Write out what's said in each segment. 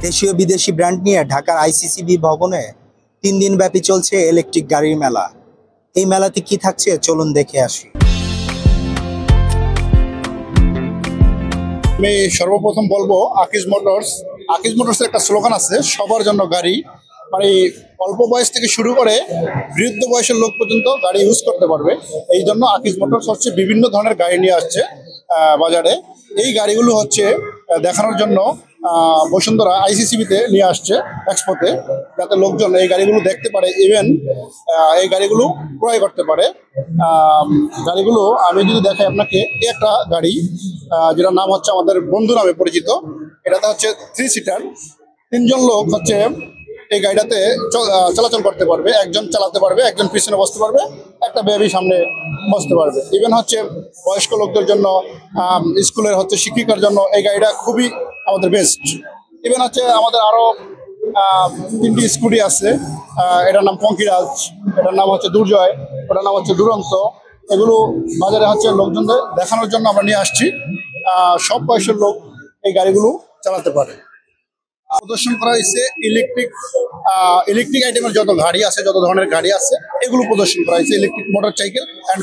দেশীয় বিদেশি ব্র্যান্ড নিয়ে ঢাকার আইসিসিবি ভবনে 3 দিন ব্যাপী চলছে ইলেকট্রিক গাড়ির মেলা। এই মেলাতে কি থাকছে চলুন দেখে আসি। আমি সর্বপ্রথম বলবো আকিজ মোটরসের একটা স্লোগান আছে, সবার জন্য গাড়ি। মানে অল্প বয়স থেকে শুরু করে বৃদ্ধ বয়সের লোক পর্যন্ত গাড়ি ইউজ করতে পারবে। এই জন্য আকিজ মোটরস হচ্ছে বিভিন্ন ধরনের গাড়ি নিয়ে আসছে বাজারে। এই গাড়িগুলো হচ্ছে দেখানোর জন্য বসুন্ধরা আইসিসিবিতে নিয়ে আসছে এক্সপোতে, যাতে লোকজন এই গাড়িগুলো দেখতে পারে, ইভেন এই গাড়িগুলো ক্রয় করতে পারে। গাড়িগুলো আমি যদি দেখাই আপনাকে, একটা গাড়ি যেটার নাম হচ্ছে আমাদের বন্ধু নামে পরিচিত। এটাতে হচ্ছে 3 সিটার, 3 জন লোক হচ্ছে এই গাড়িটাতে চলাচল করতে পারবে। একজন চালাতে পারবে, একজন পিছনে বসতে পারবে, একটা বেবি সামনে বসতে পারবে। ইভেন হচ্ছে বয়স্ক লোকদের জন্য, স্কুলের হচ্ছে শিক্ষিকার জন্য এই গাড়িটা খুবই আমাদের বেস্ট। ইভেন হচ্ছে আমাদের আরও 3টি স্কুটি আছে। এটার নাম পঙ্কিরাজ, এটার নাম হচ্ছে দুর্জয়, ওটার নাম হচ্ছে দুরন্ত। এগুলো বাজারে হচ্ছে লোকজনদের দেখানোর জন্য আমরা নিয়ে আসছি। সব বয়সের লোক এই গাড়িগুলো চালাতে পারে। প্রদর্শন করা হয়েছে ইলেকট্রিক আইটেমের যত গাড়ি আছে, যত ধরনের গাড়ি আছে, এগুলো প্রদর্শন করা হয়েছে। Electric motorcycle and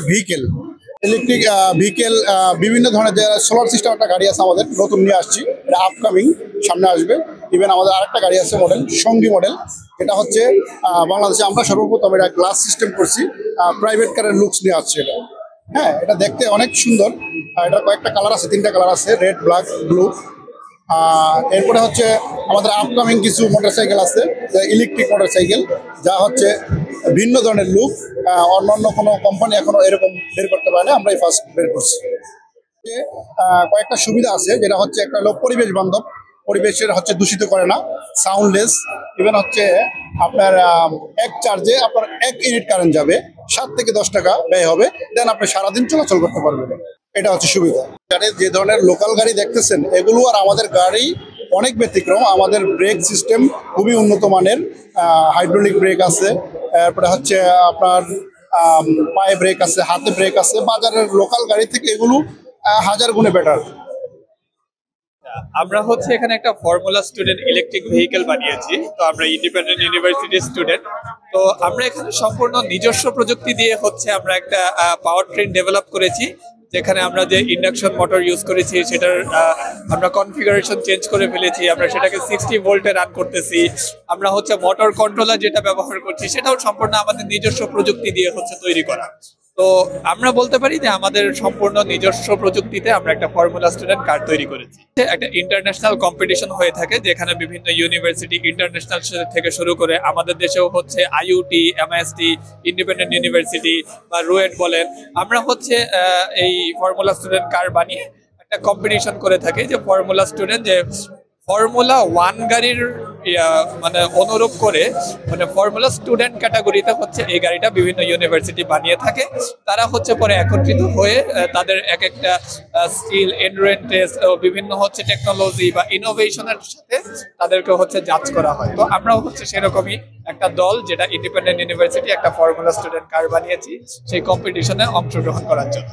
electric vehicle, বিভিন্ন ধরনের যে সোলার সিস্টেম একটা গাড়ি আছে আমাদের নতুন নিয়ে আসছি, এটা আপকামিং সামনে আসবে। ইভেন আমাদের আরেকটা গাড়ি আছে মডেল সঙ্গী মডেল, যেটা হচ্ছে বাংলাদেশে আমরা সর্বপ্রথম এটা গ্লাস সিস্টেম করছি, প্রাইভেট কারের লুকস নিয়ে আসছে এটা। হ্যাঁ, এটা দেখতে অনেক সুন্দর। এটা কয়েকটা কালার আছে, 3টা কালার আছে, রেড, ব্ল্যাক, ব্লু। এরপরে হচ্ছে আমাদের আপকামিং কিছু মোটরসাইকেল আছে, ইলেকট্রিক মোটরসাইকেল, যা হচ্ছে ভিন্ন ধরনের লুক। অন্যান্য কোনো কোম্পানি এখনো এরকম বের করতে পারে না, আমরাই ফার্স্ট বের করছি। কয়েকটা সুবিধা আছে, যেটা হচ্ছে একটা হলো পরিবেশ বান্ধব, পরিবেশের হচ্ছে দূষিত করে না, সাউন্ডলেস। ইভেন হচ্ছে আপনার এক চার্জে আপনার 1 ইউনিট কারেন্ট যাবে, 7 থেকে 10 টাকা ব্যয় হবে, দেন আপনি সারাদিন চলাচল করতে পারবেন। এটা হচ্ছে সুবিধা। যে ধরনের লোকাল গাড়ি দেখতেছেন, এগুলো আর আমাদের গাড়ি অনেক ব্যতিক্রম। আমাদের ব্রেক সিস্টেম খুবই উন্নত মানের, হাইড্রোলিক ব্রেক আছে, তারপরে হচ্ছে আপনার পায়ে ব্রেক আছে, হাতে ব্রেক আছে। বাজারের লোকাল গাড়ি থেকে এগুলো 1000 গুণে বেটার। আমরা হচ্ছে এখানে একটা ফর্মুলা স্টুডেন্ট ইলেকট্রিক ভেহিকেল বানিয়েছি। তো আমরা ইন্ডিপেন্ডেন্ট ইউনিভার্সিটির স্টুডেন্ট। তো আমরা এখানে সম্পূর্ণ নিজস্ব প্রযুক্তি দিয়ে হচ্ছে আমরা একটা পাওয়ার ট্রেন ডেভেলপ করেছি, যেখানে আমরা যে ইন্ডাকশন মোটর ইউজ করেছি সেটার আমরা কনফিগারেশন চেঞ্জ করে ফেলেছি। আমরা সেটাকে 60 ভোল্টে রান করতেছি। আমরা হচ্ছে মোটর কন্ট্রোলার যেটা ব্যবহার করছি, সেটাও সম্পূর্ণ আমাদের নিজস্ব প্রযুক্তি দিয়ে হচ্ছে তৈরি করা। তো আমরা বলতে পারি যে আমাদের সম্পূর্ণ নিজস্ব প্রযুক্তিতে আমরা একটা ফর্মুলা স্টুডেন্ট কার তৈরি করেছি। একটা ইন্টারন্যাশনাল কম্পিটিশন হয়ে থাকে, যেখানে বিভিন্ন ইউনিভার্সিটি ইন্টারন্যাশনাল থেকে শুরু করে আমাদের দেশেও হচ্ছে আইইউটি, এমআইএসটি, ইন্ডিপেন্ডেন্ট ইউনিভার্সিটি বা রুয়েট বলেন, আমরা হচ্ছে এই ফর্মুলা স্টুডেন্ট কার বানিয়ে একটা কম্পিটিশন করে থাকি। যে ফর্মুলা স্টুডেন্ট, যে ফর্মুলা 1 গাড়ির মানে অনুরূপ করে, মানে ফর্মুলা স্টুডেন্ট ক্যাটাগরিতে হচ্ছে এই গাড়িটা বিভিন্ন ইউনিভার্সিটি বানিয়ে থাকে। তারা হচ্ছে পরে একত্রিত হয়ে তাদের এক একটা স্কিল, এন্ডুরেন্স টেস্ট, বিভিন্ন হচ্ছে টেকনোলজি বা ইনোভেশনের সাথে তাদেরকে হচ্ছে জাজ করা হয়। তো আমরাও হচ্ছে সেরকমই একটা দল, যেটা ইন্ডিপেন্ডেন্ট ইউনিভার্সিটি একটা ফর্মুলা স্টুডেন্ট কার বানিয়েছি সেই কম্পিটিশনে অংশগ্রহণ করার জন্য।